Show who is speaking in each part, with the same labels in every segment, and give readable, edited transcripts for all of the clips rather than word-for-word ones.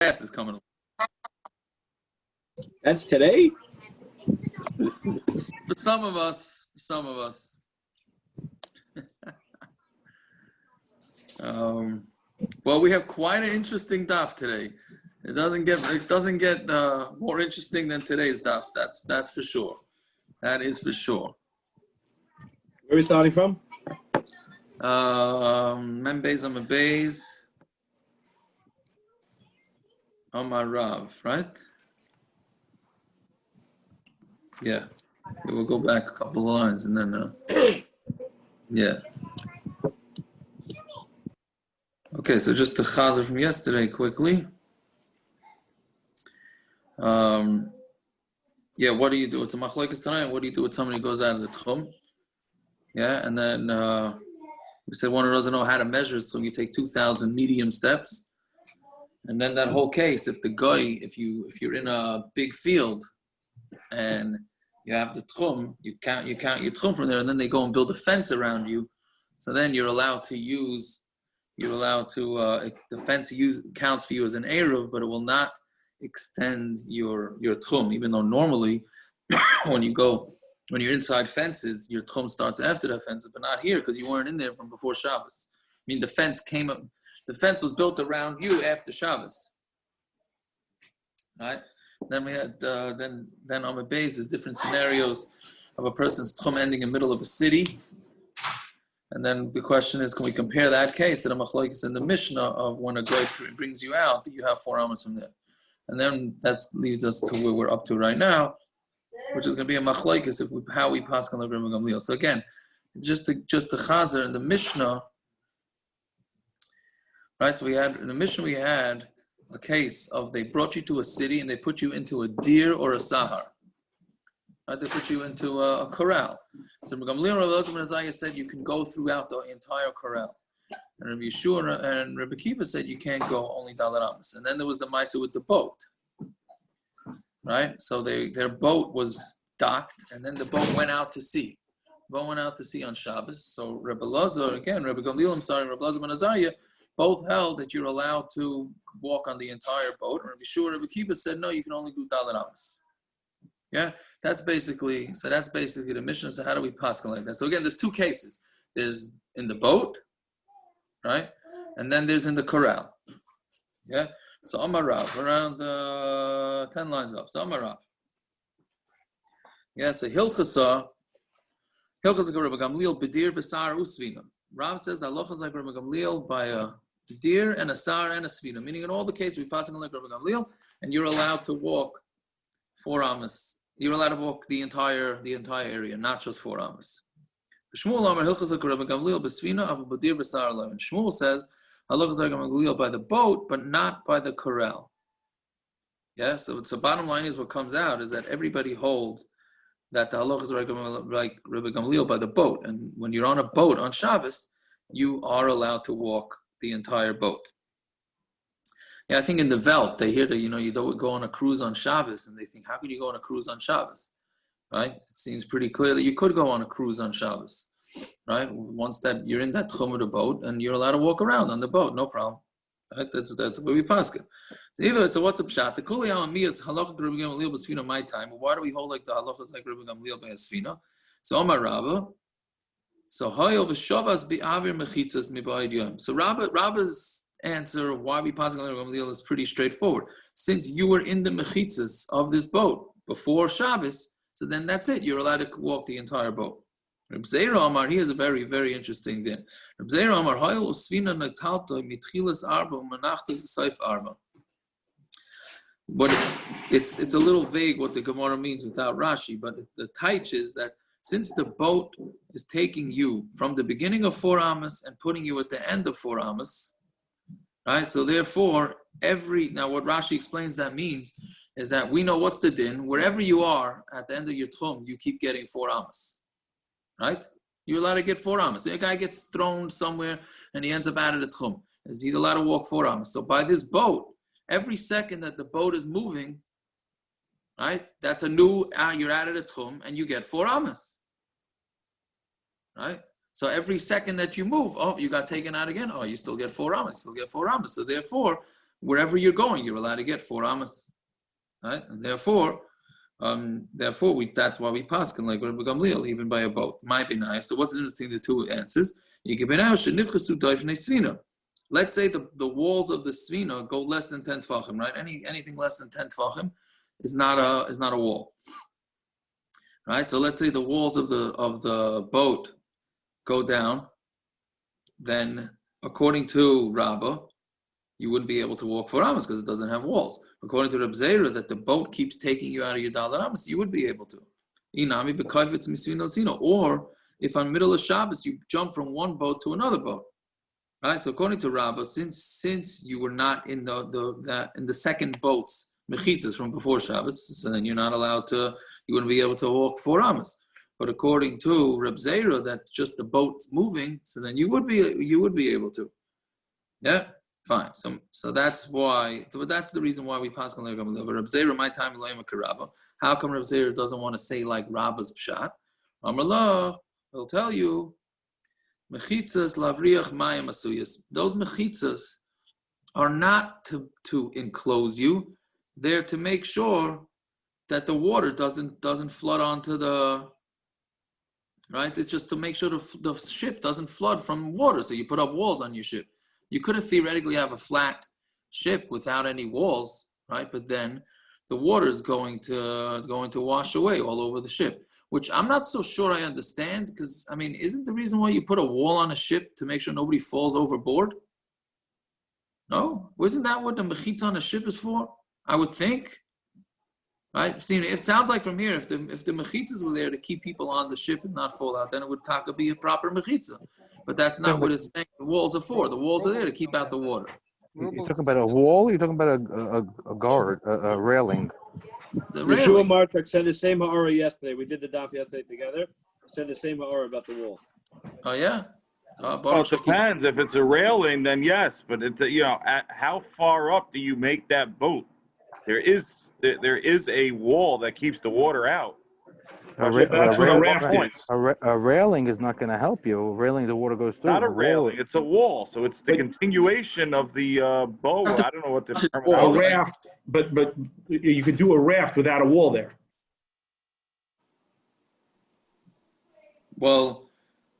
Speaker 1: fast is coming.
Speaker 2: That's today?
Speaker 1: But some of us. Well, we have quite an interesting daf today. It doesn't get more interesting than today's daf. That's for sure. That is for sure.
Speaker 2: Where are we starting from?
Speaker 1: Mem Beis Amud Beis Amar Rav, right? Yeah. We'll go back a couple of lines and then yeah. Okay, so just to chazer from yesterday quickly. Yeah, what do you do? It's a machlokes tonight. What do you do with somebody who goes out of the techum? Yeah, and then we said one who doesn't know how to measure his techum, you take 2,000 medium steps, and then that whole case, if the guy, if you're in a big field, and you have the techum, you count your techum from there, and then they go and build a fence around you, so then you're allowed to the fence counts for you as an eruv, but it will not extend your techum, even though normally when you're inside fences, your techum starts after that fence, but not here because you weren't in there from before Shabbos. I mean, the fence was built around you after Shabbos, right? Then we had then on the base is different scenarios of a person's techum ending in the middle of a city. And then the question is, can we compare that case to the machlokes in the Mishnah of when a guy brings you out, do you have 4 amas from there? And then that leads us to where we're up to right now, which is going to be a machlokes how we pass on the Gamliels. So again, just the chazer in the Mishnah, right? So in the Mishnah we had a case of they brought you to a city and they put you into a deer or a sahar. Right? They put you into a corral. So Gamliels said you can go throughout the entire corral. And Rabbi Issur and Rabbi Kiva said you can't go only Dalet Amos. And then there was the Maisa with the boat. Right? So their boat was docked and then the boat went out to sea. The boat went out to sea on Shabbos. So Rabbi Lazar, again, Rabbi Gamliels, Rabbi Lazar ben Azariah, both held that you're allowed to walk on the entire boat. And Rabbi Issur and Rabbi Kiva said, no, you can only do Dalet Amos. Yeah? That's basically the Mishnah. So how do we pass like that? So again, there's 2 cases. There's in the boat, right? And then there's in the corral. Yeah? So Amar Rav, around 10 lines up. So Amar Rav. Yeah, so Hilchasa Rabbi Gamliel, Bedir, Vesar, Usvina. Rav says that halacha is like Rabbi Gamliel by a deer and a sar and a svina. Meaning in all the cases we pass like Rabbi Gamliel, and you're allowed to walk 4 amas. You're allowed to walk the entire area, not just 4 amas. Shmuel says, halacha is like Rabbi Gamliel by the boat, but not by the corral. Yeah, so bottom line is what comes out is that everybody holds that the halacha is like Rabbi Gamliel by the boat. And when you're on a boat on Shabbos, you are allowed to walk the entire boat. Yeah, I think in the Welt, they hear that, you don't go on a cruise on Shabbos, and they think, how could you go on a cruise on Shabbos? Right? It seems pretty clear that you could go on a cruise on Shabbos, right? Once that you're in that techum of the boat, and you're allowed to walk around on the boat, no problem. Right? That's where we pass it. So what's up, shot? The Kuli Alami is halacha Rabbi Gamliel b'sfina my time. Why do we hold like the halachas like Rabbi Gamliel by a sfina? So Amar Rabba. So Hayov v'shavas bi'avir mechitzas mi'ba'id yom. So Rabba's answer of why we pass on Rabbi Gamliel is pretty straightforward. Since you were in the mechitzas of this boat before Shabbos, so then that's it. You're allowed to walk the entire boat. Reb Zeira Amar, he has a very, very interesting thing. Reb Zeira Amar, Hayol usvina netalto mitchilas arba u'manachta b'saif arba. But it's a little vague what the Gemara means without Rashi, but the taich is that since the boat is taking you from the beginning of 4 amas and putting you at the end of 4 amas, right? So therefore, now what Rashi explains that means is that we know what's the din. Wherever you are at the end of your techum, you keep getting 4 amas, right? You're allowed to get 4 amas. A guy gets thrown somewhere and he ends up out of the techum. He's allowed to walk 4 amas. So by this boat, every second that the boat is moving, right, that's you're out of the techum and you get 4 amas, right? So every second that you move, you got taken out again. You still get 4 amas. So therefore, wherever you're going, you're allowed to get 4 amas, right? And therefore, that's why we paskin like Rabbi Gamliel, even by a boat. Might be nice. So what's interesting? The two answers. Let's say the walls of the svina go less than 10 tefachim, right? Anything less than 10 tefachim is not a wall, right? So let's say the walls of the boat go down, then according to Rabbah, you wouldn't be able to walk 4 amas because it doesn't have walls. According to Reb Zera, that the boat keeps taking you out of your dalar amas, you would be able to. Inami b'kayvetz misvina l'sina, or if on middle of Shabbos you jump from one boat to another boat, right? So according to Rabbah, since you were not in the second boat's mechitzas from before Shabbos, so then you're not allowed to. You wouldn't be able to walk 4 amas. But according to Reb Zera, that just the boat's moving, so then you would be able to. Yeah. Fine. So that's why. So that's the reason why we pass on Reb Zera. My time Eliyahu Karabba. How come Reb Zera doesn't want to say like Rabba's pshat? Amrullah will tell you. Mechitzas lavriach mayim asuyas. Those mechitzas are not to enclose you. They're to make sure that the water doesn't flood onto the. Right. It's just to make sure the ship doesn't flood from water. So you put up walls on your ship. You could have theoretically have a flat ship without any walls, right? But then the water is going to wash away all over the ship, which I'm not so sure I understand, because I mean, isn't the reason why you put a wall on a ship to make sure nobody falls overboard? No, isn't that what the mechitza on a ship is for? I would think, right? See, it sounds like from here, if the mechitzas were there to keep people on the ship and not fall out, then it would be a proper mechitza. But that's not what it's saying. The walls are for. The walls are there to keep out the water.
Speaker 3: You're talking about a wall? Or you're talking about a guard, a railing?
Speaker 1: The
Speaker 2: Yeshua
Speaker 1: railing.
Speaker 2: Marchak said the same ha'ara yesterday. We did the daf yesterday together. Said the same ha'ara about the wall.
Speaker 1: Oh yeah.
Speaker 4: Well, it depends. If it's a railing, then yes. But at how far up do you make that boat? There is a wall that keeps the water out.
Speaker 5: That's what a raft is.
Speaker 3: A railing is not going to help you. A railing, the water goes through.
Speaker 4: Not a railing; it's a wall. So it's the continuation of the boat. I don't know what the
Speaker 5: A
Speaker 4: terminology.
Speaker 5: raft, but you could do a raft without a wall there.
Speaker 1: Well,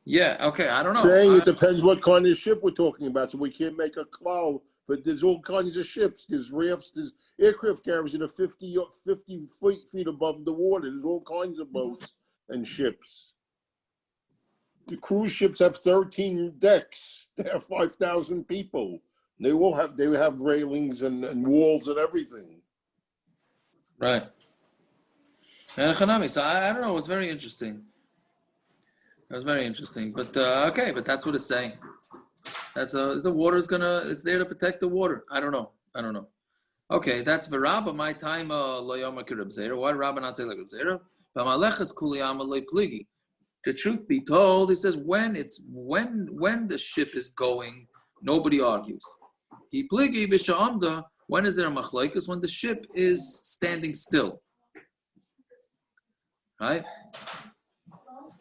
Speaker 1: yeah. Okay. I don't know.
Speaker 6: Saying it depends what kind of ship we're talking about. So we can't make a cloud. But there's all kinds of ships. There's rafts. There's aircraft carriers that are 50 feet above the water. There's all kinds of boats and ships. The cruise ships have 13 decks. They have 5,000 people. They have railings and walls and everything.
Speaker 1: Right. And hanavi. So I don't know. It was very interesting. But okay. But that's what it's saying. That's the water it's there to protect the water. I don't know. Okay, that's Rabba. My time lo yoma Reb Zera. Why did Rabba not say like Reb Zera? The truth be told, he says when the ship is going, nobody argues. When is there a machlokes? When the ship is standing still. Right?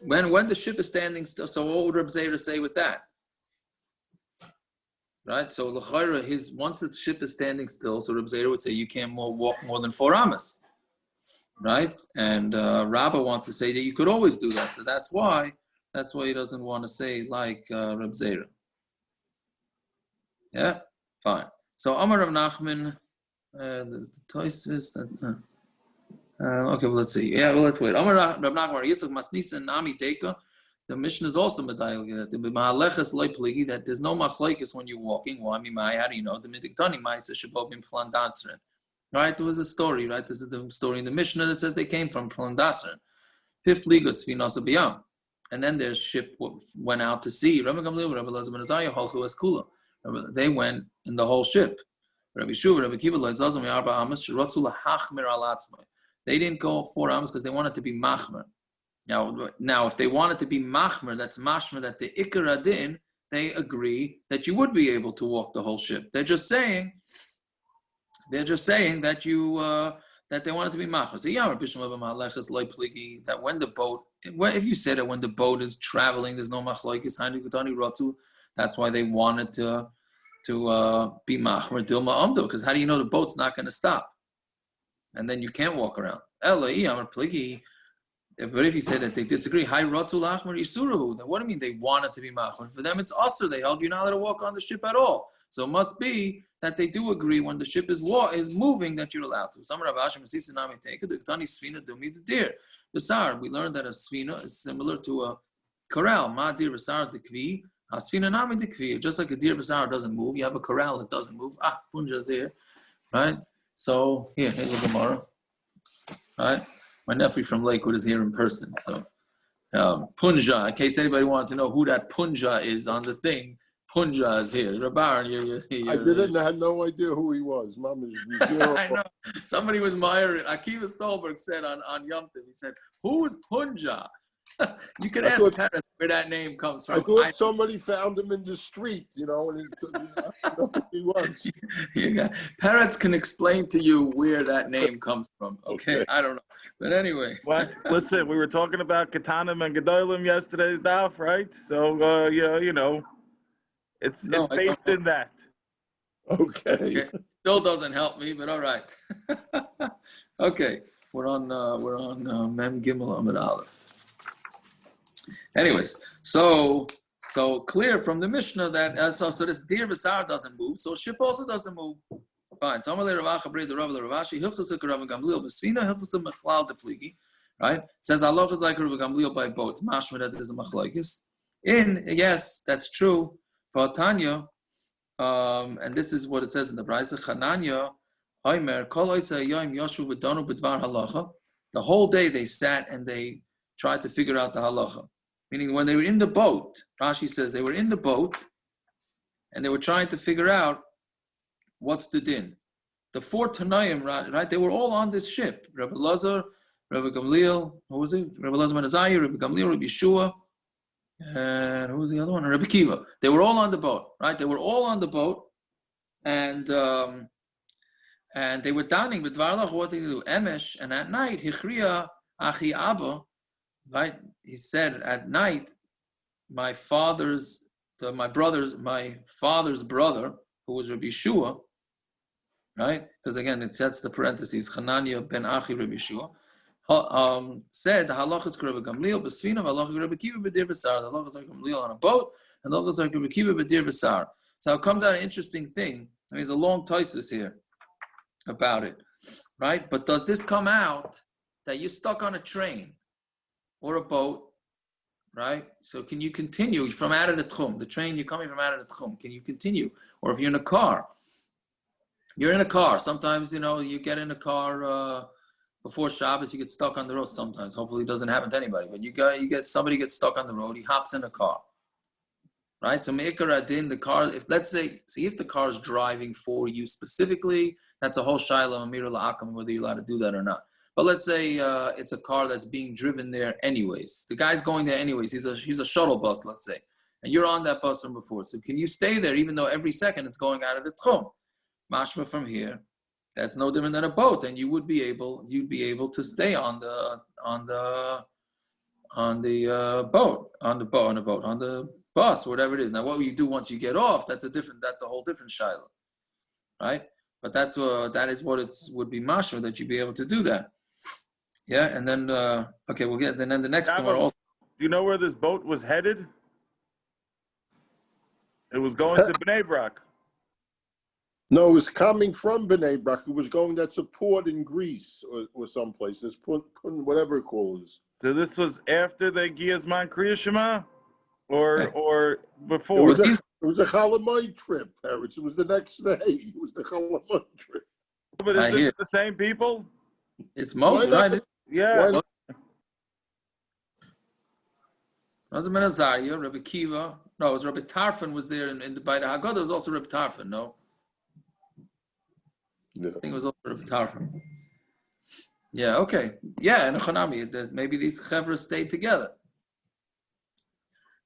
Speaker 1: When the ship is standing still. So what would Reb Zera say with that? Right, so l'chayra, once the ship is standing still, so Reb Zera would say you can't walk more than 4 amas, right? And Rabbah wants to say that you could always do that. So that's why he doesn't want to say like Reb Zera. Yeah, fine. So Amar Rav Nachman, there's the Tosfos. Okay, well, let's see. Yeah, well, let's wait. Amar Rav Nachman, Yitzchak Masnisa Nami Deka. The mission is also medayel that there's no machlokes when you're walking. Well, I mean, how do you know? The midiktani ma'isa shabobim Plandasren. Right? There was a story. Right? This is the story in the Mishnah that says they came from Plandasren. Fifth ligas finasa biyam, and then their ship went out to sea. Rabbi Gamliels, Rabbi Elazar ben Azariah, halchu es kula. They went in the whole ship. Rabbi Shuv, Rabbi Kiva, Leizazim yarba amas shirotzu lahachmir al atzmai. They didn't go 4 amas because they wanted to be machmer. Now, if they wanted to be machmer, that's mashmer, that the ikar adin, they agree that you would be able to walk the whole ship. They're just saying that you that they wanted to be machmer. So that when the boat, if you said that when the boat is traveling, there's no machlokes, that's why they wanted to be machmer dilma amdo, because how do you know the boat's not going to stop? And then you can't walk around. But if you say that they disagree, then what do you mean they wanted to be machmer? For them, it's issur. They held you're not allowed to walk on the ship at all. So it must be that they do agree when the ship is moving that you're allowed to. We learned that a sfina is similar to a corral. Just like a deer basar doesn't move, you have a corral that doesn't move. Punja's here, right? So here's a Gemara, right? My nephew from Lakewood is here in person. So Punja, in case anybody wanted to know who that Punja is on the thing, Punja is here. Rabar,
Speaker 6: I had no idea who he was.
Speaker 1: I know. Somebody was miring. Akiva Stolberg said on Yom Tov, he said, "Who is Punja?" You can ask parents where that name comes from.
Speaker 6: I thought somebody found him in the street, and he know who he was.
Speaker 1: Parents can explain to you where that name comes from. Okay, I don't know, but anyway.
Speaker 4: Well, listen, we were talking about Katanim and Gedolim yesterday's daf, right? So it's based in that.
Speaker 6: Okay.
Speaker 1: Still doesn't help me, but all right. Okay, we're on Mem Gimel Amud Aleph. Anyways, so clear from the Mishnah that so this deer basar doesn't move, so ship also doesn't move. Fine. So right? It says Allah is like Rabbi Gamliel by boats. Mashma that is a machlokes. Yes, that's true for Tanya, and this is what it says in the Brisa. Chananya, Omer Kol Oisa Yom Yoshu V'Donu B'Dvar Halacha. The whole day they sat and they tried to figure out the halacha. Meaning when they were in the boat, Rashi says they were in the boat and they were trying to figure out what's the din. The 4 Tanaim, right? They were all on this ship. Rabbi Lazar, Rabbi Gamliel, who was it? Rabbi Lazar ben Azai, Rabbi Gamliel, Rabbi Yeshua, and who was the other one? Rabbi Kiva. They were all on the boat, right? They were all on the boat, and they were downing with Dvarlach what they do. Emesh, and at night, Hichriya Achi Abba, right? He said at night, my father's brother, who was Rabbi Yeshua, right? Because again, it sets the parentheses, Chananya ben Achi Rabbi Yeshua, said the halachas Rabbi Gamliel b'sfina, halachas Rabbi Kiva b'dir b'sar. The halachas Rabbi Gamliel on a boat, and halachas Rabbi Kiva b'dir b'sar. So it comes out an interesting thing. I mean, there's a long thesis here about it, right? But does this come out that you're stuck on a train or a boat, right? So can you continue from out of the techum? The train, you're coming from out of the techum. Can you continue? Or if you're in a car, sometimes, you get in a car before Shabbos, you get stuck on the road sometimes. Hopefully it doesn't happen to anybody, but somebody gets stuck on the road, he hops in a car, right? So Me'ikar Adin, the car, if the car is driving for you specifically, that's a whole shayla, Amir La'akam, whether you're allowed to do that or not. But let's say it's a car that's being driven there anyways. The guy's going there anyways. He's a shuttle bus, let's say. And you're on that bus from before. So can you stay there even though every second it's going out of the techum? Mashma from here, that's no different than a boat. And you'd be able to stay on the bus, whatever it is. Now what will you do once you get off? That's a whole different shayla. Right? But that is what it would be mashma, that you'd be able to do that. Yeah, and then we'll get then the next one. Also,
Speaker 4: do you know where this boat was headed? It was going to Bnei Brak.
Speaker 6: No, it was coming from Bnei Brak. It was going, that's a port in Greece or someplace. This port, whatever it calls.
Speaker 4: So this was after the Giyazman Kriya Shema, or before?
Speaker 6: It was a Chalamite trip, Paris. It was the next day. It was the Chalamite trip.
Speaker 4: But is it the same people?
Speaker 1: It's most right.
Speaker 4: Yeah.
Speaker 1: Razim ben Azariah, Rabbi Kiva. No, it was Rabbi Tarfon was there by the Haggadah. There was also Rabbi Tarfon. No.
Speaker 6: Yeah.
Speaker 1: I think it was also Rabbi Tarfon. Yeah. Okay. Yeah, and a hanavi. Maybe these chevra stayed together.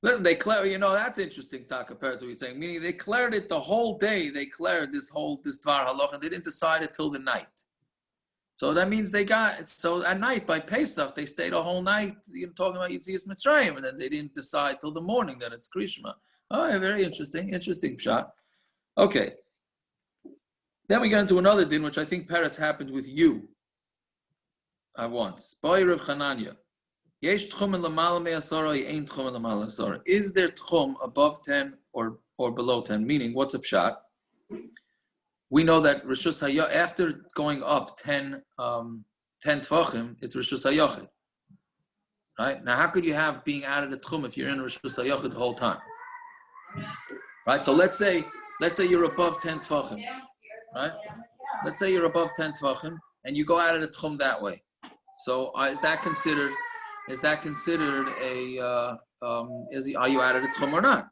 Speaker 1: Listen, they declared, that's interesting, Taka Peretz, what he's saying. Meaning they declared it the whole day. They declared this Dvar Halach, and they didn't decide it till the night. So that means so at night, by Pesach, they stayed a whole night, talking about Yitzias Mitzrayim, and then they didn't decide till the morning that it's Krishma. Oh, yeah, very interesting shot. Okay. Then we get into another din, which I think Peretz happened with you once. Boy Rav Chananya. Yesh techum l'mala me'asara, ain't techum l'mala asara. Is there techum above 10 or below 10? Meaning, what's a pshat? We know that Rishus Hayachid, after going up 10 tefachim, it's Rishus Hayachid. Right? Now, how could you have being added a techum if you're in Rishus Hayachid the whole time? Right? So let's say you're above 10 tefachim. Right? Let's say you're above 10 tefachim and you go out of the techum that way. So is that considered a are you out of the techum or not?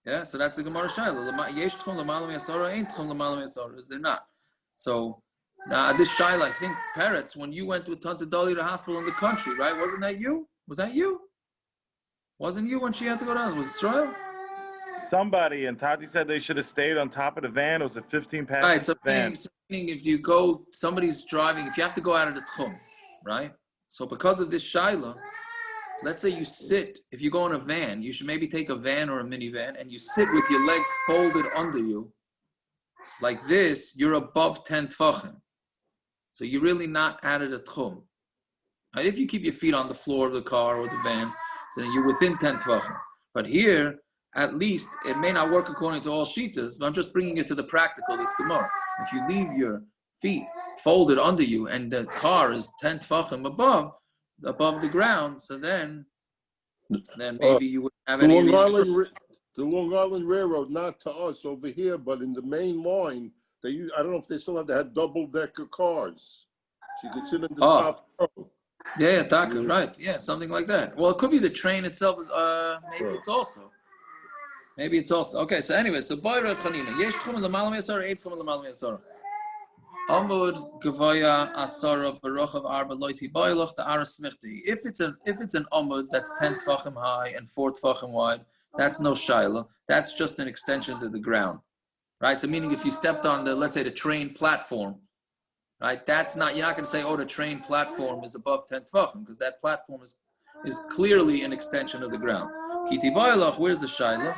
Speaker 1: Yeah, so that's a Gemara Shaila. Yesh techum l'malam yasara, ain't techum l'malam yasara. Is there not? So now this Shaila, I think Peretz, when you went with Tante Dolly to the hospital in the country, right? Wasn't that you? Was that you? Wasn't you when she had to go down? Was it Israel?
Speaker 4: Somebody, and Tati said they should have stayed on top of the van. It was a 15-passenger
Speaker 1: Right, so
Speaker 4: van.
Speaker 1: meaning if you go, somebody's driving, if you have to go out of the techum, right? So because of this Shaila, let's say you sit, if you go in a van, you should maybe take a van or a minivan and you sit with your legs folded under you. Like this, you're above 10 tefachim. So you're really not out of the techum. Right? If you keep your feet on the floor of the car or the van, so then you're within 10 tefachim. But here, at least, it may not work according to all shitas, but I'm just bringing it to the practical, this Gemara. If you leave your feet folded under you and the car is 10 tefachim above the ground, so then maybe you would have any
Speaker 6: the Long Island Railroad, not to us over here, but in the main line, I don't know if they still have double-decker cars. So you could sit in the top row.
Speaker 1: Yeah, Taka, right. Yeah, something like that. Well, it could be the train itself is maybe it's also. Okay, so anyway, so Boyra Chanina. Yesh techum l'malam yasara, eight techum l'malam yasara. Amud gevaya asara v'rochav arba loiti boylach ta'ara smichti. If it's an amud that's 10 tefachim high and 4 tefachim wide, that's no shaila. That's just an extension to the ground, right? So meaning if you stepped on let's say the train platform, right? That's not, you're not going to say, the train platform is above 10 tefachim, because that platform is clearly an extension of the ground. Kiti boylach, where's the shaila?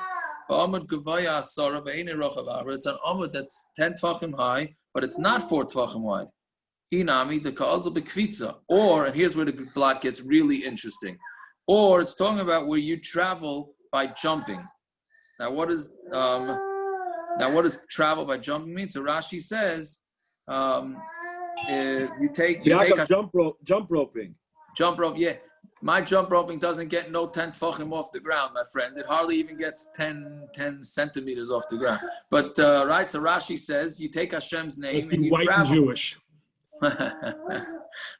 Speaker 1: Amud gevaya asara v'einei rochav arba. It's an amud that's 10 tefachim high, but it's not 4 tefachim wide. Inami the ka'azal bekvitza. Or, and here's where the blot gets really interesting. Or it's talking about where you travel by jumping. Now, what does travel by jumping mean? So Rashi says, if you take
Speaker 2: jump roping.
Speaker 1: Jump rope, yeah. My jump roping doesn't get no 10 tefachim off the ground, my friend. It hardly even gets 10 centimeters off the ground. But, right, so Rashi says, you take Hashem's name and you
Speaker 5: white
Speaker 1: travel.
Speaker 5: And Jewish.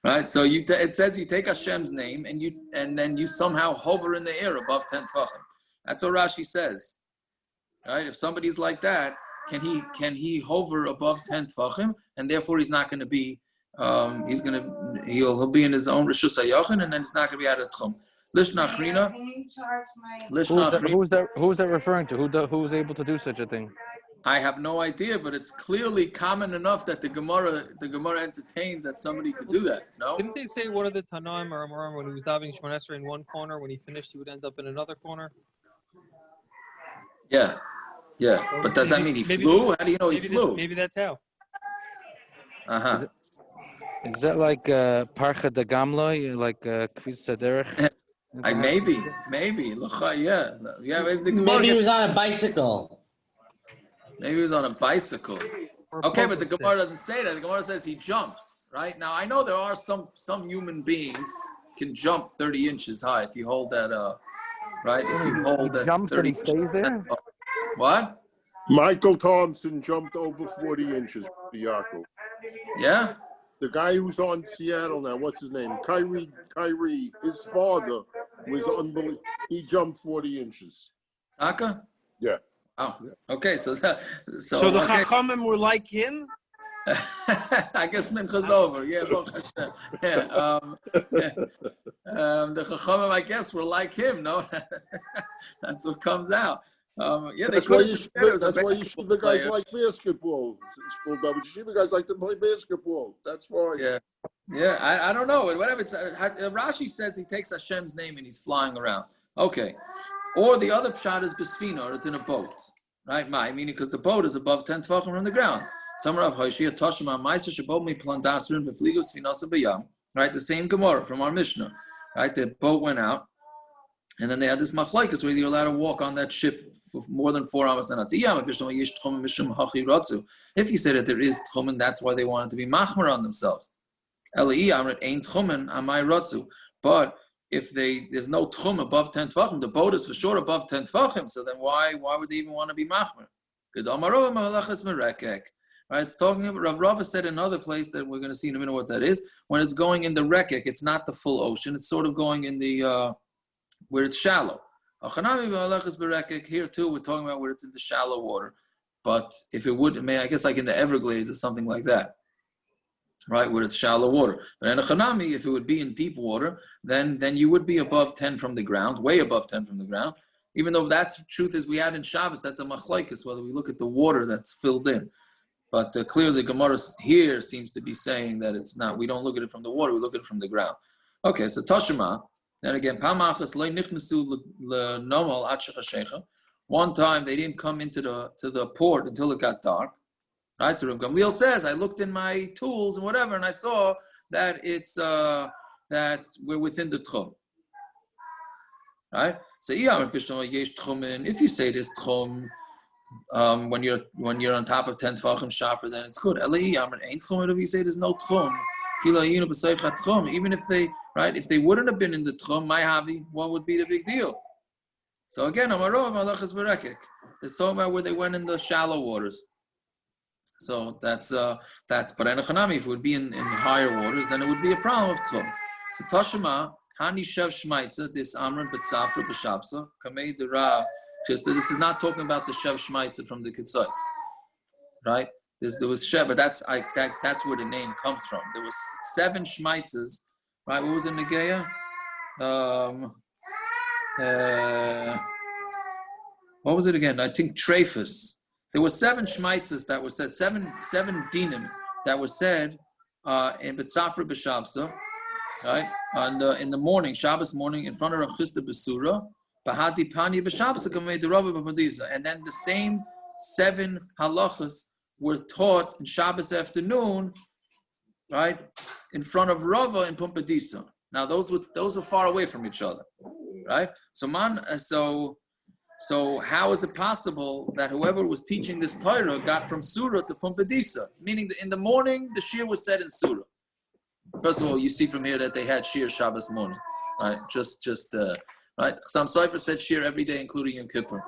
Speaker 1: Right, so it says you take Hashem's name and then you somehow hover in the air above 10 tefachim. That's what Rashi says. Right, if somebody's like that, can he hover above 10 tefachim, and therefore he's not going to be he'll be in his own Rishus Hayachid, and then it's not going to be out of techum. Lishna Achrina.
Speaker 3: Who's that referring to? Who's able to do such a thing?
Speaker 1: I have no idea, but it's clearly common enough that the Gemara entertains that somebody could do that. No?
Speaker 7: Didn't they say one of the Tanaim or Amorim when he was davening Shemon Esrei in one corner, when he finished, he would end up in another corner?
Speaker 1: Yeah. But does that mean he flew? How do you know he flew?
Speaker 7: Maybe that's how.
Speaker 1: Uh-huh.
Speaker 3: Is that like Parcha de Gamliels, like Kvis Saderech?
Speaker 1: Maybe. Yeah.
Speaker 8: Maybe he was on a bicycle.
Speaker 1: Maybe he was on a bicycle. Okay, but the Gemara doesn't say that. The Gemara says he jumps, right? Now, I know there are some human beings can jump 30 inches high if you hold that, right? If you hold that.
Speaker 3: Jumps and he stays there?
Speaker 1: What?
Speaker 6: Michael Thompson jumped over 40 inches for Yaakov.
Speaker 1: Yeah?
Speaker 6: The guy who's on Seattle now, what's his name? Kyrie, his father was unbelievable. He jumped 40 inches.
Speaker 1: Taka?
Speaker 6: Yeah.
Speaker 1: Oh, okay. So the
Speaker 9: Chachamim were like him?
Speaker 1: I guess Mincha's over. Yeah, Baruch Hashem. Yeah. The Chachamim, I guess, were like him. No, that's what comes out. Yeah,
Speaker 6: that's why you see the guys like basketball. The guys like to play basketball. That's why.
Speaker 1: Yeah. I don't know. Whatever. Rashi says he takes Hashem's name and he's flying around. Okay. Or the other pshat is besfina, or it's in a boat, right? Meaning because the boat is above 10 tefachim from the ground. Right, the same Gemara from our Mishnah. Right, the boat went out, and then they had this machlokes where you're allowed to walk on that ship for more than 4 hours. If you say that there is techum, that's why they wanted to be machmer on themselves. But if there's no techum above 10 tefachim, the boat is for sure above 10 tefachim, so then why would they even want to be machmer? Right, it's talking about, Rav Rava said in another place that we're going to see in a minute what that is. When it's going in the rekek, it's not the full ocean. It's sort of going in the, where it's shallow. Here too, we're talking about where it's in the shallow water. But if it would, I guess like in the Everglades or something like that. Right, where it's shallow water. But in a hanami, if it would be in deep water, then you would be above 10 from the ground, way above 10 from the ground. Even though that's truth is we had in Shabbos, that's a machlokes, whether we look at the water that's filled in. But clearly, the Gemara here seems to be saying that it's not. We don't look at it from the water; we look at it from the ground. Okay, so Tashima. Then again, one time they didn't come into the port until it got dark. Right? So Gamliels says, I looked in my tools and whatever, and I saw that it's that we're within the techum. Right? So if you say this techum. When you're on top of 10 tefachim sharper, then it's good. If you say there's no techum, even if they wouldn't have been in the techum, my hanavi, what would be the big deal? So again, it's talking about where they went in the shallow waters. So that's but in a hanavi, if it would be in higher waters, then it would be a problem of techum. So Tashima hani shev shmaitza this amran betzafra b'shabsa kamei the Rav. This is not talking about the Shev Shmaitza from the Kitzos, right? There was Shev, but that's where the name comes from. There was 7 Shmaitzas, right? What was in Negeya? What was it again? I think Trefus. There were 7 Shmaitzas that were said, 7 dinim that were said in Betzafra B'Shabsa, right? In the morning, Shabbos morning, in front of Rav Chisda B'Sura. And then the same 7 halachas were taught in Shabbos afternoon, right, in front of Rava in Pumpadisa. Now those are far away from each other, right? So how is it possible that whoever was teaching this Torah got from Surah to Pumpadisa? Meaning that in the morning the shir was said in Surah. First of all, you see from here that they had shir Shabbos morning, right? Right, Chassam Sofer said shir every day, including Yom Kippur.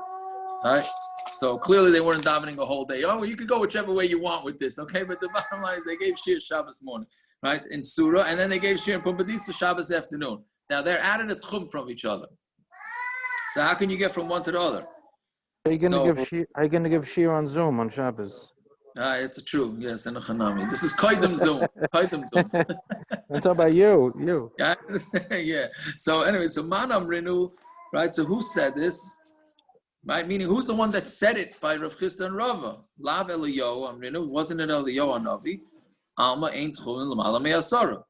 Speaker 1: Right, so clearly they weren't davening a whole day. Oh, well, you could go whichever way you want with this, okay? But the bottom line is they gave shir Shabbos morning, right, in Surah, and then they gave shir in Pumpadisa Shabbos afternoon. Now they're adding a techum from each other. So how can you get from one to the other?
Speaker 3: Are you going to give shir on Zoom on Shabbos?
Speaker 1: It's true, yes, and a hanavi. This is Kaidem Zoom. Kaidem Zoom.
Speaker 3: I'm talking about you.
Speaker 1: Yeah, I understand, yeah. So anyway, so Manam Renu, right? So who said this? Right? Meaning who's the one that said it by Rav Chisda and Rava? Lav Eliyahu Amrinu. Wasn't it Eliyahu Hanavi? Alma ain't chulin l'mala me'asara.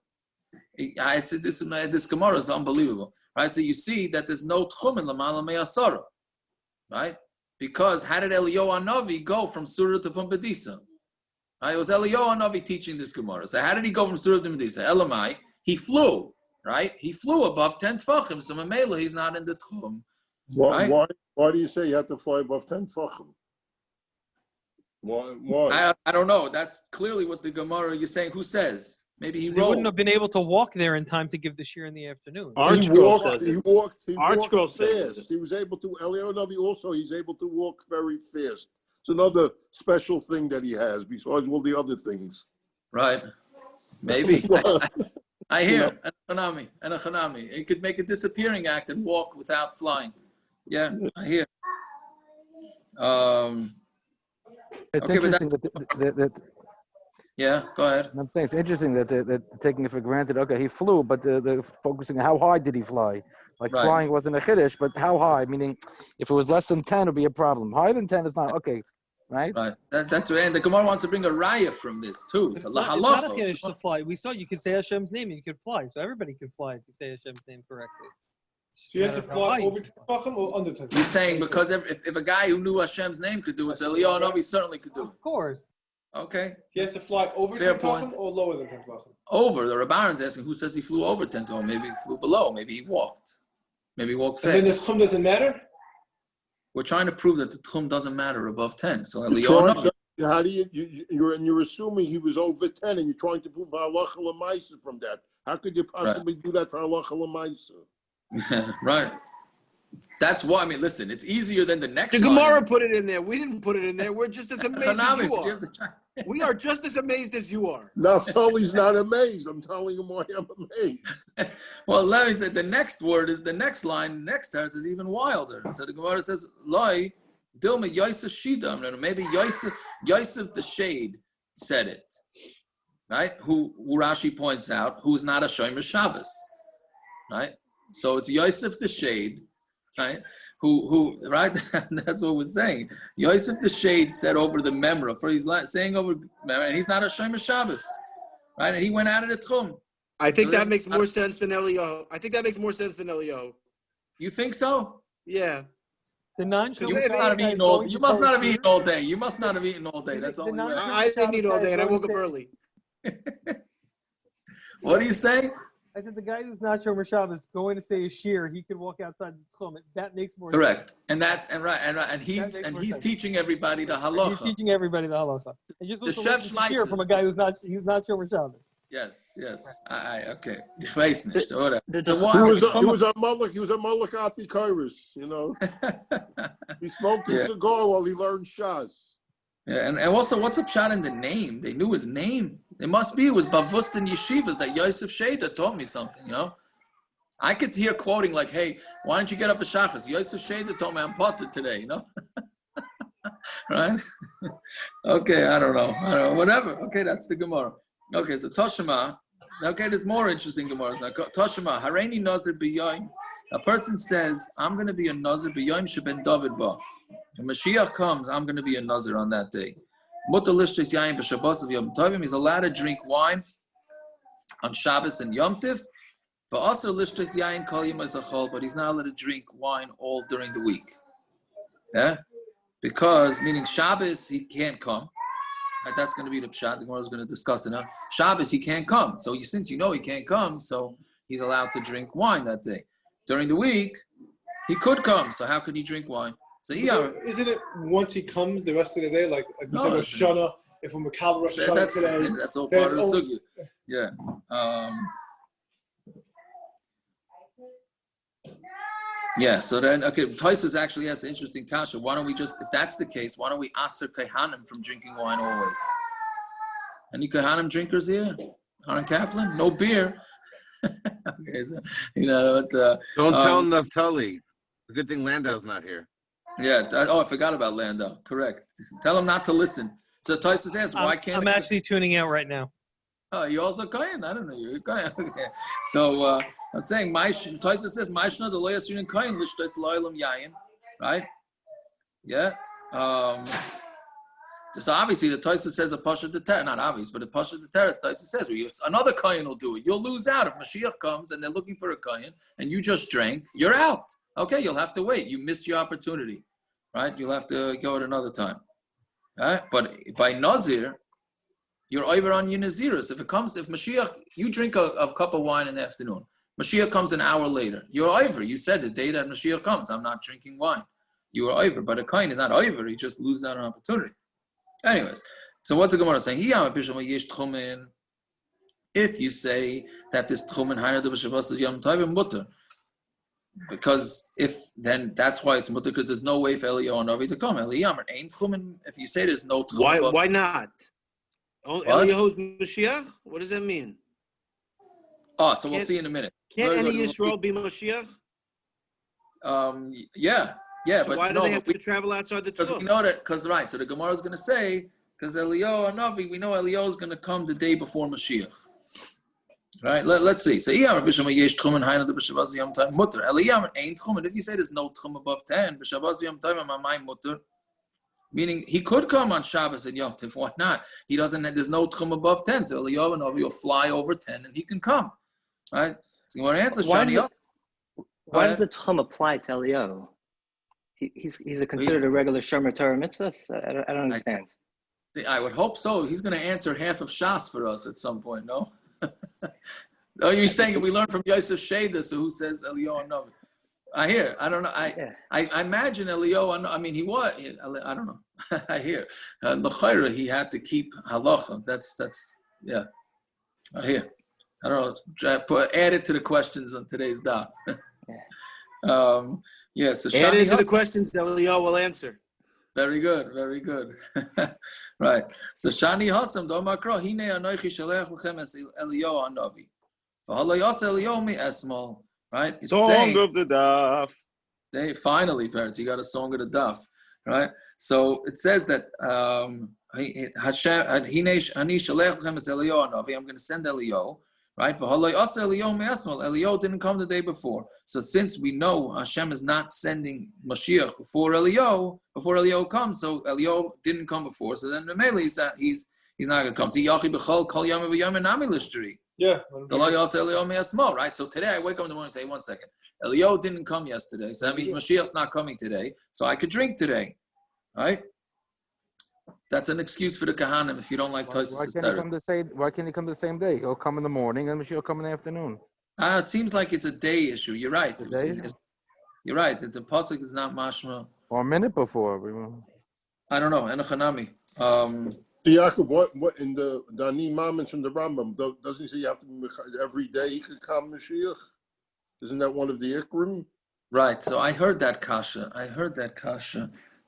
Speaker 1: This Gemara is unbelievable. Right? So you see that there's no techum in l'mala me'asara. Right? Because how did Eliyahu Hanavi go from Surah to Pumpadisa? Right? It was Eliyahu Hanavi teaching this Gemara. So how did he go from Surah to Pumpadisa? Elamai, he flew, right? He flew above 10 tefachim. So Mamela, he's not in the techum.
Speaker 6: Why do you say you have to fly above 10 tefachim? Why?
Speaker 1: I don't know. That's clearly what the Gemara you're saying. Who says? Maybe he
Speaker 7: wouldn't have been able to walk there in time to give the shir in the afternoon.
Speaker 6: He walked fast. He was able to. Eliyahu Hanavi also, he's able to walk very fast. It's another special thing that he has besides all the other things.
Speaker 1: Right. Maybe. I hear. And a hanami. He could make a disappearing act and walk without flying. Yeah, I hear.
Speaker 3: It's interesting that
Speaker 1: yeah, go ahead.
Speaker 3: I'm saying it's interesting that they're taking it for granted. Okay, he flew, but they're focusing on how high did he fly? Like
Speaker 1: right.
Speaker 3: Flying wasn't a chiddush, but how high? Meaning, if it was less than 10, it would be a problem. Higher than 10 is not okay, right?
Speaker 1: Right. That's right. And the Gemara wants to bring a raya from this too.
Speaker 7: It's not a chiddush to fly. We saw you could say Hashem's name and you could fly. So everybody could fly if you say Hashem's name correctly.
Speaker 9: So he has to fly over tefachim or under tefachim?
Speaker 1: You're saying because if a guy who knew Hashem's name could do it, so Eliyahu hanavi certainly could do it.
Speaker 7: Of course.
Speaker 1: Okay.
Speaker 9: He has to fly over
Speaker 1: Fair
Speaker 9: tefachim
Speaker 1: point.
Speaker 9: or lower than tefachim?
Speaker 1: Over. The Rabbaran's asking who says he flew over 10 to him. Maybe he flew below. Maybe he walked. Maybe he walked
Speaker 9: And then the
Speaker 1: fast.
Speaker 9: techum doesn't matter?
Speaker 1: We're trying to prove that the techum doesn't matter above 10. So Eliyahu hanavi.
Speaker 6: How do you're assuming he was over 10 and you're trying to prove halacha l'maisa from that. How could you possibly do that for halacha l'maisa?
Speaker 1: Right. That's why, I mean, listen, it's easier than the next
Speaker 9: The
Speaker 1: line.
Speaker 9: Gemara put it in there. We didn't put it in there. We're just as amazed as
Speaker 1: Hanavi,
Speaker 9: you are. We are just as amazed as you are.
Speaker 6: Naftali's not amazed. I'm telling him why I'm amazed.
Speaker 1: Well, let me say the next word is the next line. Next teretz is even wilder. So the Gemara says, "Loi Dilma Yosef Shida." Maybe Yosef the Shade said it, right? Who Rashi points out, who is not a Shomer Shabbos, right? So it's Yosef the Shade, right? Who right? That's what we're saying. Yosef the Shade said over the Memra, for he's saying over Memra, and he's not a Shomer Shabbos, right? And he went out of the Tchum.
Speaker 9: I think
Speaker 1: So
Speaker 9: that makes more sense than Eliyahu. I think that makes more sense than Eliyahu.
Speaker 1: You think so?
Speaker 9: Yeah.
Speaker 7: The non
Speaker 1: You must not have eaten all. You must not have eaten all day. You must not have eaten all day. That's all.
Speaker 9: I didn't eat all day, and I woke up early.
Speaker 1: What are you saying?
Speaker 7: I said the guy who's not Shomer Shabbos going to say issur, he could walk outside the techum. That makes more
Speaker 1: Correct.
Speaker 7: sense.
Speaker 1: And he's
Speaker 7: sense.
Speaker 1: teaching everybody the
Speaker 7: He's
Speaker 1: halacha.
Speaker 7: teaching everybody the halacha. And just
Speaker 1: The
Speaker 7: goes
Speaker 1: Chef
Speaker 7: to issur from a guy who's not Shomer Shabbos.
Speaker 1: Yes. Okay. Ich weiß nicht, oder?
Speaker 6: He was a Malach Apikoris, you know. He smoked his cigar while he learned Shas.
Speaker 1: Yeah, and also, what's up shot in the name? They knew his name. It must be. It was Bavust and Yeshivas that Yosef Sheda taught me something, you know? I could hear quoting like, hey, why don't you get up a Shachas? Yosef Sheda told me I'm potter today, you know? Right? Okay, I don't know. Whatever. Okay, that's the Gemara. Okay, so Toshima. Okay, there's more interesting Gemaras now. Toshima, Hareini Nazir B'Yoim. A person says, I'm going to be a Nazir B'Yoim Sheben David Ba. When Mashiach comes, I'm going to be a Nazir on that day. Mutter Lishtis Yayin B'Shabbos of Yom Tovim. He's allowed to drink wine on Shabbos and Yom Tiv. For Asr Lishtis Yayin Kol Yom HaZachol, but he's not allowed to drink wine all during the week. Yeah? Because, meaning Shabbos, he can't come. Right, that's going to be the pshat. The Gemara is going to discuss it now. Shabbos, he can't come. So since you know he can't come, so he's allowed to drink wine that day. During the week, he could come. So how could he drink wine? So
Speaker 9: isn't it once he comes the rest of the day, like we said Rosh Hashanah, if we're Makabel Rosh Hashanah today?
Speaker 1: That's all part of the sugya. Yeah. Yeah, so then, okay, Taisus actually has an interesting kasha. Why don't we if that's the case, why don't we aser Kehanim from drinking wine always? Any Kehanim drinkers here? Haran Kaplan? No beer. Okay, so, you know,
Speaker 10: don't tell Naftali. It's a good thing Landau's not here.
Speaker 1: Yeah, I forgot about Landau. Correct. Tell him not to listen. So Taisus asks, why can't
Speaker 7: I'm actually tuning out right now.
Speaker 1: Oh, you also Kayan? I don't know. You're Kayan. Okay. So I'm saying, Taisus says, Maishna the Loyas Yunin Kayan, Lishtais Loyalam Yayin. Right? Yeah. So obviously the Taisus says a Pasha de Ter, not obvious, but a Pasha de Ter, Taisus says, well, another Kayan will do it. You'll lose out if Mashiach comes and they're looking for a Kayan and you just drank, you're out. Okay, you'll have to wait. You missed your opportunity. Right? You'll have to go at another time. Right? But by Nazir, you're over on your Naziris. If Mashiach, you drink a cup of wine in the afternoon. Mashiach comes an hour later. You're over. You said the day that Mashiach comes, I'm not drinking wine. You are over. But a kain is not over. He just loses out on an opportunity. Anyways, so what's the Gemara saying? If you say that this tchumen haina de b'shavas yom tovim mutter, because then that's why it's mutter, because there's no way for Eliyahu hanavi to come. Eliyahu ain't tchumen. If you say there's no tchumen,
Speaker 9: why not? Eliyahu's Mashiach? What does that mean?
Speaker 1: Oh, so we'll see in a minute.
Speaker 9: Can't any Yisrael be Mashiach?
Speaker 1: Yeah,
Speaker 9: so
Speaker 1: but
Speaker 9: why do they have to travel outside the
Speaker 1: Because we know that, right, so the Gemara is going to say, because Eliyahu hanavi, we know Eliyahu is going to come the day before Mashiach. Right, let's see. So, Eliyahu ain't tchumen. If you say there's no tchum above 10, b'shavas yom tovim amay mutter, meaning he could come on Shabbos and Yom Tov. Why not? He doesn't. There's no tchum above 10. So Eliyahu hanavi will fly over 10 and he can come. Right? So you want to answer?
Speaker 7: Why
Speaker 11: why does the techum apply to Eliyahu? He's considered a regular Shomer Torah mitzvah. I don't understand.
Speaker 1: I would hope so. He's going to answer half of Shas for us at some point, no? Oh, you're saying we learned from Yosef Sheda, who says Eliyahu Hanavi. I hear. I don't know. I imagine Eliyahu. I mean, he was. I don't know. I hear. L'chayra, he had to keep halacha. That's. Yeah. I hear. I don't know. Add it to the questions on today's daf. Yes. So
Speaker 12: add it to the questions that Eliyahu will answer.
Speaker 1: Very good. Very good. Right. So Shani Hasam Domakro Hine Anoichi Shalech Lechem Es Eliyahu Hanavi. Right? It's
Speaker 4: song
Speaker 1: saying,
Speaker 4: of the daf.
Speaker 1: Finally, parents, you got a song of the daf, right? So it says that I'm going to send Eliyahu, right? Eliyahu didn't come the day before. So since we know Hashem is not sending Mashiach before Eliyahu comes, so Eliyahu didn't come before. So then he's not going to come. See,
Speaker 9: yeah.
Speaker 1: Right. So today I wake up in the morning and say, 1 second. Eliyahu didn't come yesterday, so that means Mashiach's not coming today. So I could drink today. Right? That's an excuse for the Kahanim if you don't like Tosfos.
Speaker 3: Why can't he come the same day? He'll come in the morning and Mashiach will come in the afternoon.
Speaker 1: It seems like it's a day issue. You're right. You're right. The pasuk is not mashma.
Speaker 3: Or a minute before.
Speaker 1: I don't know. And a Hanami.
Speaker 6: Yaakov, what in the Dani Mamins from the Rambam, doesn't he say you have to be every day he could come Mashiach? Isn't that one of the Ikrim?
Speaker 1: Right. So I heard that kasha.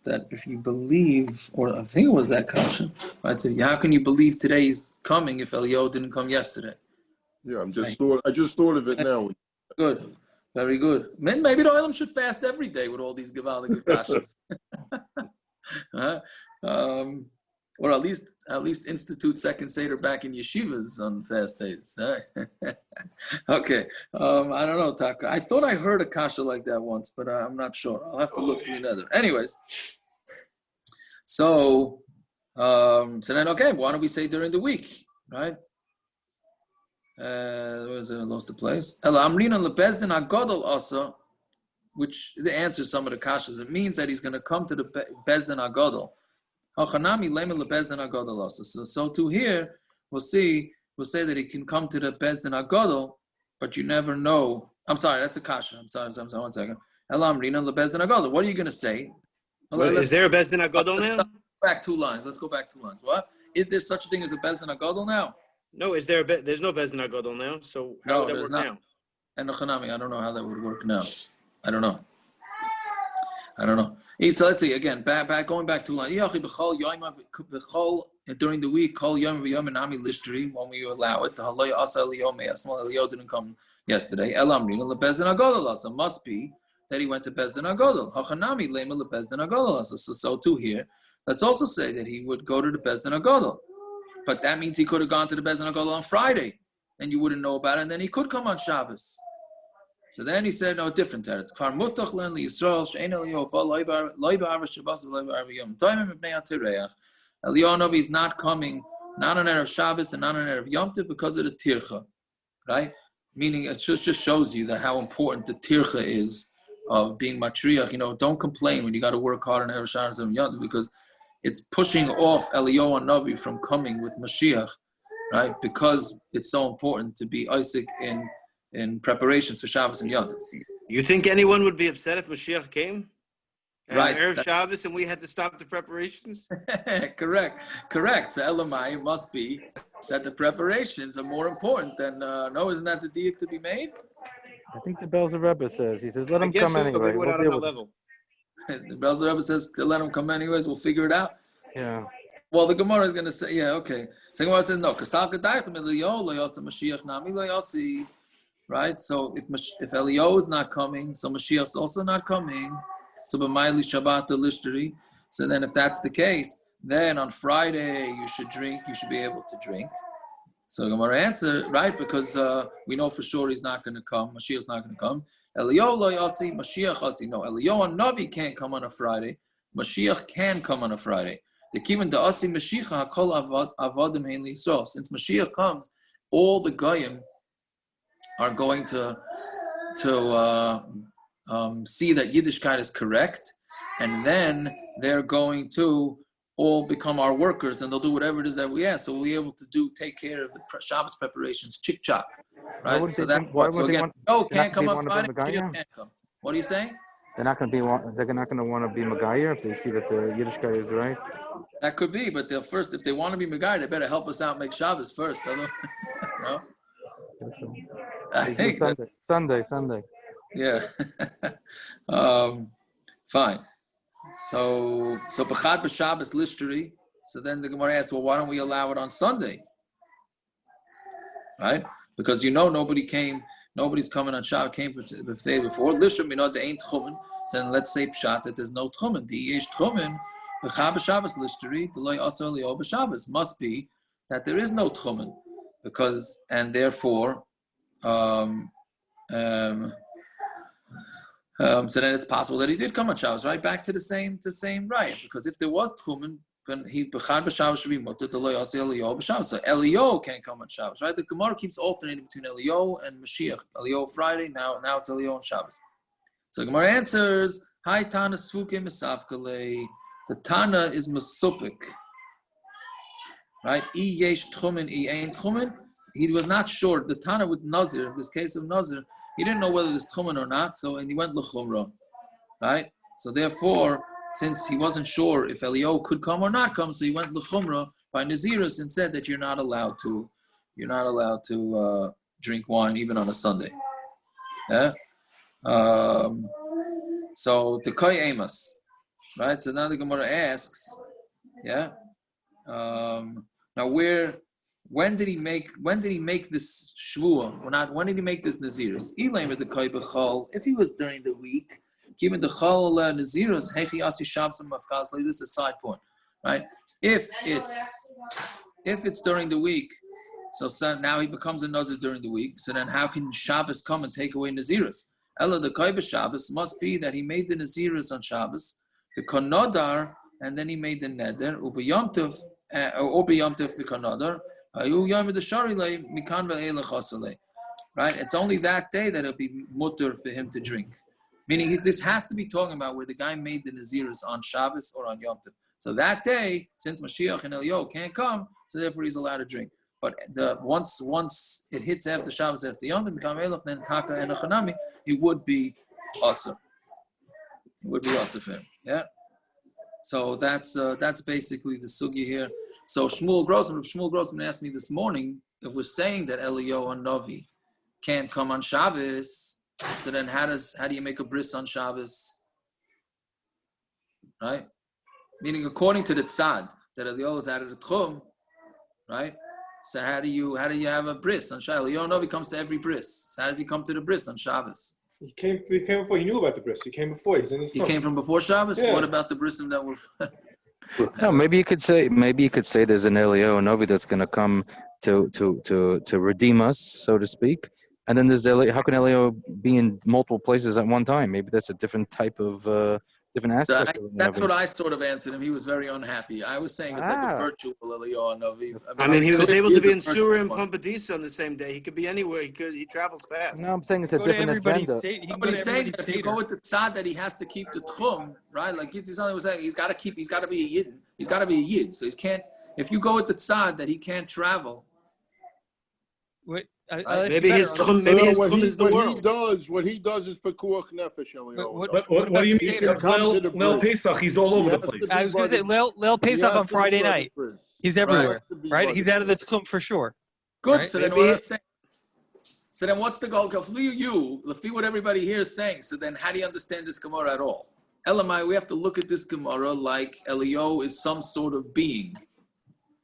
Speaker 1: That if you believe, or I think it was that kasha, right? So how can you believe today's coming if Eliyahu didn't come yesterday?
Speaker 6: Yeah, I just thought of it now.
Speaker 1: Good. Very good. Maybe the Olam should fast every day with all these Gavaldic kashas. Or at least institute second Seder back in yeshivas on fast days. Okay. I don't know, Taka. I thought I heard a kasha like that once, but I'm not sure. I'll have to look through another. Anyways. So then, okay, why don't we say during the week, right? Where is it? I lost the place. Which the answer some of the kashas. It means that he's going to come to the Bezdin Agadol. So to here, we'll say that he can come to the Bezdin Agadol, but you never know. I'm sorry, that's a kasha. I'm sorry, 1 second. What are you going to say?
Speaker 12: Is there a Bezdin Agadol now?
Speaker 1: Let's go back 2 lines. What? Is there such a thing as a Bezdin Agadol now?
Speaker 12: No, there's no Bezdin Agadol now, so how would that work now?
Speaker 1: And the Hanami, I don't know how that would work now. I don't know. So let's see again. Going back to line. During the week, when we allow it, Eliyahu didn't come yesterday. Must be that he went to Bezdin Agadol. So too here, let's also say that he would go to the Bezdin Agadol. But that means he could have gone to the Bezdin Agadol on Friday, and you wouldn't know about it, and then he could come on Shabbos. So then he said, no, different teretz. Eliyahu Hanavi is not coming, not on Erev Shabbos and not on Erev Yom Tov because of the tircha, right? Meaning it just shows you that how important the tircha is of being matriach. Don't complain when you got to work hard on Erev Shabbos and Yom Tov because it's pushing off Eliyahu Hanavi from coming with Mashiach, right? Because it's so important to be Isaac in preparations for Shabbos and Yom Tov.
Speaker 12: You think anyone would be upset if Mashiach came?
Speaker 1: Right.
Speaker 12: Erev Shabbos and we had to stop the preparations?
Speaker 1: Correct. So Elamai must be that the preparations are more important than, no, isn't that the diuk to be made?
Speaker 3: I think the Belzer Rebbe says, he says, let him come anyway.
Speaker 12: We're not on that level.
Speaker 1: The Belzer Rebbe says to let him come anyways, we'll figure it out.
Speaker 3: Yeah.
Speaker 1: Well, the Gemara is going to say, yeah, okay. So the Gemara says, no, right? So if Eliyahu is not coming, so Mashiach's also not coming. So b'mayli Shabbat the lishteri. So then, if that's the case, then on Friday you should drink. You should be able to drink. So Gemara answer, right? Because we know for sure he's not going to come. Mashiach's not going to come. Eliyahu lo yasi, Mashiach yasi. No, Eliyahu Hanavi can't come on a Friday. Mashiach can come on a Friday. The kivan da asi Mashiach hakol avadim hein liYisrael. Since Mashiach comes, all the goyim are going to see that Yiddishkeit is correct, and then they're going to all become our workers, and they'll do whatever it is that we ask. So we'll be able to take care of the Shabbos preparations, chick-chop, right? So that's what. So again, can't come on Friday, can't come. What do you say?
Speaker 3: They're not going to be. They're not going to want to be Megayer if they see that the Yiddishkeit is right.
Speaker 1: That could be, but they'll first, if they want to be Megayer, they better help us out make Shabbos first. No? I think
Speaker 3: Sunday.
Speaker 1: Yeah. Fine. So B'chad b'Shabbos lishteri. So then the Gemara asks, well, why don't we allow it on Sunday? Right? Because nobody's coming on Shabbos, came before. Lishteri minod ain't tchumen. So then let's say pshat that there's no tchumen. Di yesh tchumen. B'chad b'Shabbos lishteri. D'lo yasor Eliyahu b'Shabbos. Must be that there is no tchumen, and therefore. So then it's possible that he did come on Shabbos, right? Back to the same right. Because if there was tchumen, then he b'chad b'Shabbos should be mutter. D'lo yaseh Eliyahu b'Shabbos. So Eliyahu can't come on Shabbos, right? The Gemara keeps alternating between Eliyahu and Mashiach. Eliyahu Friday, now it's Eliyahu on Shabbos. So the Gemara answers, Hi Tana Svuke Misafkale. The Tana is Masupik, right? I yesh tchumen, I ain't tchumen. He was not sure. The Tana with Nazir, in this case of Nazir, he didn't know whether there's tchumen or not, and he went l'chumra, right? So therefore, since he wasn't sure if Eliyahu could come or not come, so he went l'chumra by Nazirus and said that you're not allowed to drink wine even on a Sunday. Yeah. So Tekoy Amos, right? So now the Gemara asks, yeah. Now when did he make this shvuah? When did he make this nazirus? If he was during the week, given the chal nazirus, hechi asi shabbos mafkas. This is a side point, right? If it's during the week, so now he becomes a nazir during the week. So then, how can Shabbos come and take away nazirus? Ella the koy Shabbos must be that he made the nazirus on Shabbos, the konodar, and then he made the neder ubiyomtiv or biyomtiv the konodar. Right? It's only that day that it'll be mutter for him to drink. Meaning this has to be talking about where the guy made the Nazirus on Shabbos or on Yom Tov. So that day, since Mashiach and Eliyahu can't come, so therefore he's allowed to drink. But once it hits after Shabbos, after Yom Tov, then Taka and a hanavi, it would be awesome. It would be awesome for him. Yeah. So that's basically the sugi here. So Shmuel Grossman asked me this morning if we're saying that Eliyahu and Navi can't come on Shabbos, so then how do you make a bris on Shabbos? Right? Meaning according to the tzad that Eliyahu is out of the techum, right? So how do you have a bris on Shabbos? Eliyahu and Navi comes to every bris. So how does he come to the bris on Shabbos?
Speaker 9: He came before. He knew about the bris. He came before. He came
Speaker 1: from before Shabbos. Yeah. What about the brisim that were?
Speaker 3: No, maybe you could say there's an Eliyahu Novi that's going to come to redeem us, so to speak, and then there's how can Eliyahu be in multiple places at one time? Maybe that's a different type of different aspect.
Speaker 1: That's what I sort of answered him. He was very unhappy. I was saying it's like a virtual Eliyahu Novi.
Speaker 12: I mean, he was able to be in Surah and Pumpadisa on the same day. He could be anywhere. He travels fast.
Speaker 3: No, I'm saying it's a different agenda.
Speaker 1: But he's saying that if you go with the tzad that he has to keep the techum, right? Like Yitzhak was saying, he's got to be a yid. He's got to be a yid. So he can't. If you go with the tzad that he can't travel.
Speaker 7: Wait.
Speaker 12: Maybe his techum is the world.
Speaker 6: What he does is pekuach nefesh.
Speaker 5: What do you mean? Leil Pesach, he's all over the place.
Speaker 7: I was going to say Leil Pesach on Friday night. He's everywhere, right? He's out of the techum for sure.
Speaker 1: Good. Right? So then what's the goal? Lefi what everybody here is saying. So then how do you understand this Gemara at all? Elamai, we have to look at this Gemara like Eliyahu is some sort of being.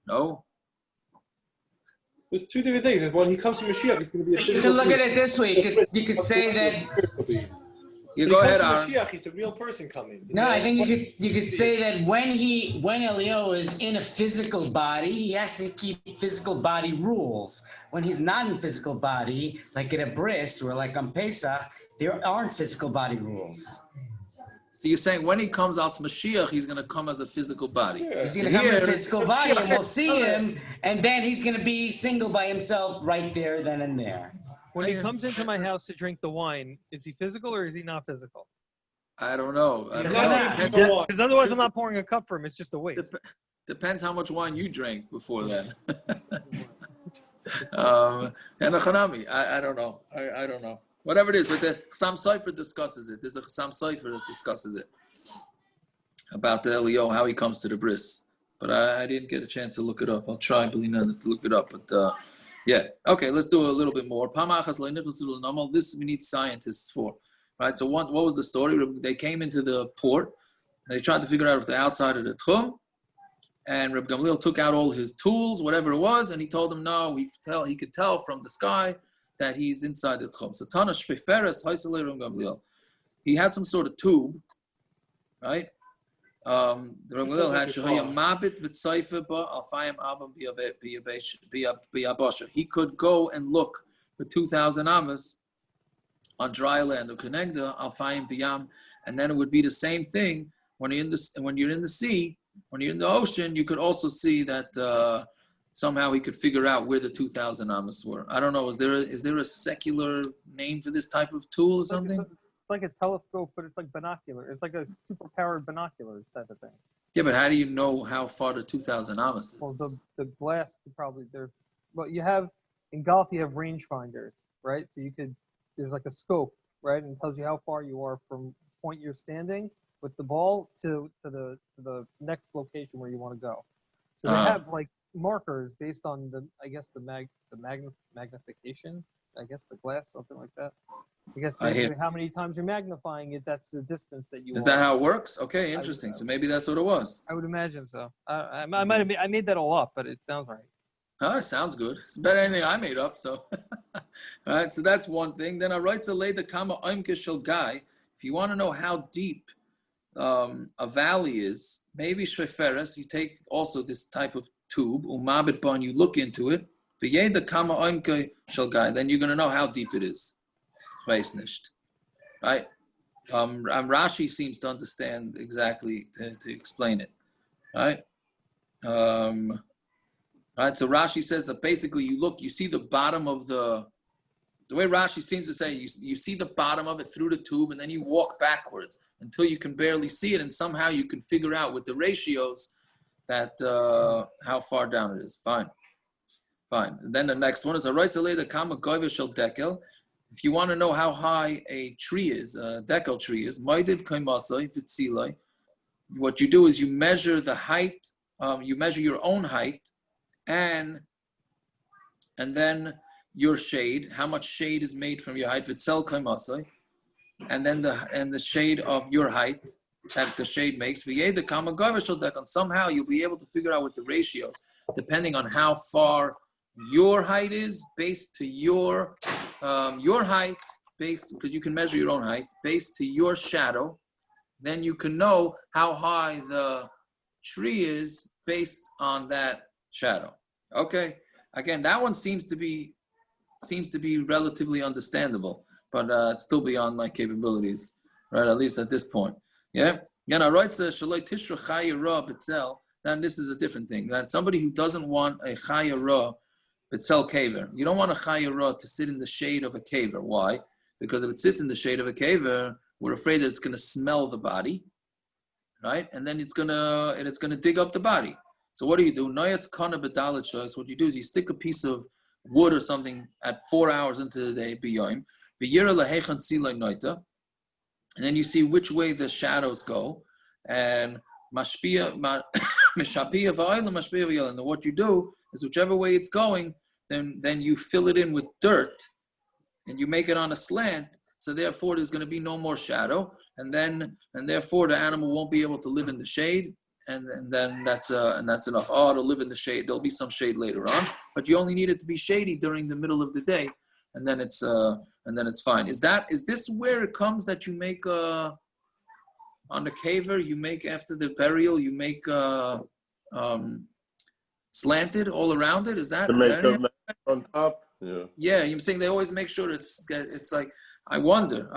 Speaker 1: No?
Speaker 9: There's two different things. When he comes to Mashiach, it's going to be a physical.
Speaker 8: You can look at it this way. You could say that.
Speaker 1: You go ahead, Aaron.
Speaker 9: Mashiach, he's a real person coming.
Speaker 8: No, I think you could say that when Eliyahu is in a physical body, he has to keep physical body rules. When he's not in physical body, like at a bris or like on Pesach, there aren't physical body rules.
Speaker 1: So you're saying when he comes out to Mashiach, he's going to come as a physical body.
Speaker 8: Yeah. He's going to come in a physical body, and we'll see him, and then he's going to be single by himself right there, then and there.
Speaker 7: When he comes into my house to drink the wine, is he physical or is he not physical?
Speaker 1: I don't know.
Speaker 9: He's not drinking the wine.
Speaker 7: Because otherwise, I'm not pouring a cup for him. It's just a waste.
Speaker 1: Depends how much wine you drank before then. And a hanavi, I don't know. I don't know. Whatever it is, but the Chassam Sofer discusses it. There's a Chassam Sofer that discusses it about the Eliyahu, how he comes to the bris. But I didn't get a chance to look it up. I'll try, Belina, to look it up. But yeah, okay, let's do a little bit more. This we need scientists for, right? So what was the story? They came into the port and they tried to figure out if the outside of the techum. And Reb Gamliel took out all his tools, whatever it was, and he told him no. He could tell from the sky that he's inside the techum. So Tana Shveferes Haisalei Reb Gamliel. He had some sort of tube, right? The Reb Gamliel had Shehaya Mabit V'Tzayfe Ba Alfayim Abam B'Yabasha. He could go and look for 2,000 amas on dry land of Kenegda Alfayim B'Yam, and then it would be the same thing when you're in the sea. When you're in the ocean, you could also see that somehow he could figure out where the 2,000 amas were. I don't know. Is there a secular name for this type of tool or something?
Speaker 7: It's like a telescope, but it's like binocular. It's like a super-powered binocular type of thing.
Speaker 1: Yeah, but how do you know how far the 2,000 amas is?
Speaker 7: Well, the glass could probably you have in golf you have rangefinders, right? So there's like a scope, right, and it tells you how far you are from the point you're standing with the ball to the next location where you want to go. So they have like markers based on the magnification, I guess the glass, something like that. I guess how many times you're magnifying it, that's the distance that you
Speaker 1: Is that how it works? Okay, interesting. So maybe that's what it was.
Speaker 7: I would imagine so. I might have I made that all up, but it sounds right.
Speaker 1: It sounds good. It's better than anything I made up. So, all right. So that's one thing. Then I write to lay the kama oimkishal guy. If you want to know how deep a valley is, maybe shreferes, you take also this type of tube, umabit ban, you look into it, v'yeda kama oimke shel guy, then you're going to know how deep it is. Right? Rashi seems to understand exactly to explain it. Right? Right? So Rashi says that basically you see the bottom of the way Rashi seems to say, you see the bottom of it through the tube, and then you walk backwards until you can barely see it, and somehow you can figure out with the ratios that how far down it is. Fine. And then the next one is a right to lay the kama goyva shel dekel. If you want to know how high a tree is, a dekel tree is, maidid kaimasai v'tzilai. What you do is you measure the height, you measure your own height, and then your shade, how much shade is made from your height, v'tzel kaimasai, and then the shade of your height that the shade makes. V'yeda kama goyva shel dekel. Somehow you'll be able to figure out with the ratios, depending on how far your height is based to your height, based because you can measure your own height based to your shadow. Then you can know how high the tree is based on that shadow. Okay. Again, that one seems to be relatively understandable, but it's still beyond my capabilities, right? At least at this point. Yeah. Now, right, shaloi tishra chaya ra b'tzel. Then this is a different thing. That somebody who doesn't want a chaya ra b'tzel kaver. You don't want a chaya ra to sit in the shade of a kaver. Why? Because if it sits in the shade of a kaver, we're afraid that it's going to smell the body, right? And then it's going to dig up the body. So what do you do? Noyatz kana b'dalet shows. What you do is you stick a piece of wood or something at 4 hours into the day, b'yoyim, v'yira lahechan tzilay noita, and then you see which way the shadows go, and mashpia mishapia v'ayla mashpia v'yala. And what you do is whichever way it's going, then you fill it in with dirt, and you make it on a slant. So therefore, there's going to be no more shadow, and therefore the animal won't be able to live in the shade, and then that's enough. Oh, it'll live in the shade. There'll be some shade later on, but you only need it to be shady during the middle of the day, and then it's fine. Is this where it comes that you make on the caver? You make after the burial. You make slanted all around it. Is that
Speaker 6: to make the on top? Yeah.
Speaker 1: Yeah, you're saying they always make sure it's like. I wonder.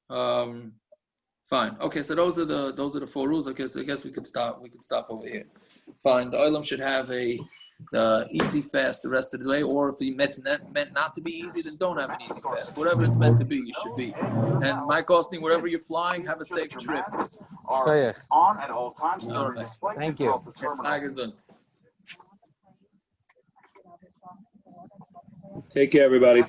Speaker 1: Fine. Okay, so those are the 4 rules. Okay, so I guess we could stop over here. Fine. The olam should have a easy fast the rest of the day, or if it's meant not to be easy, then don't have an easy fast. Whatever it's meant to be, you should be. And Mike Austin, wherever you're flying, have a safe trip.
Speaker 3: On at all times. Thank you.
Speaker 2: Take care, everybody.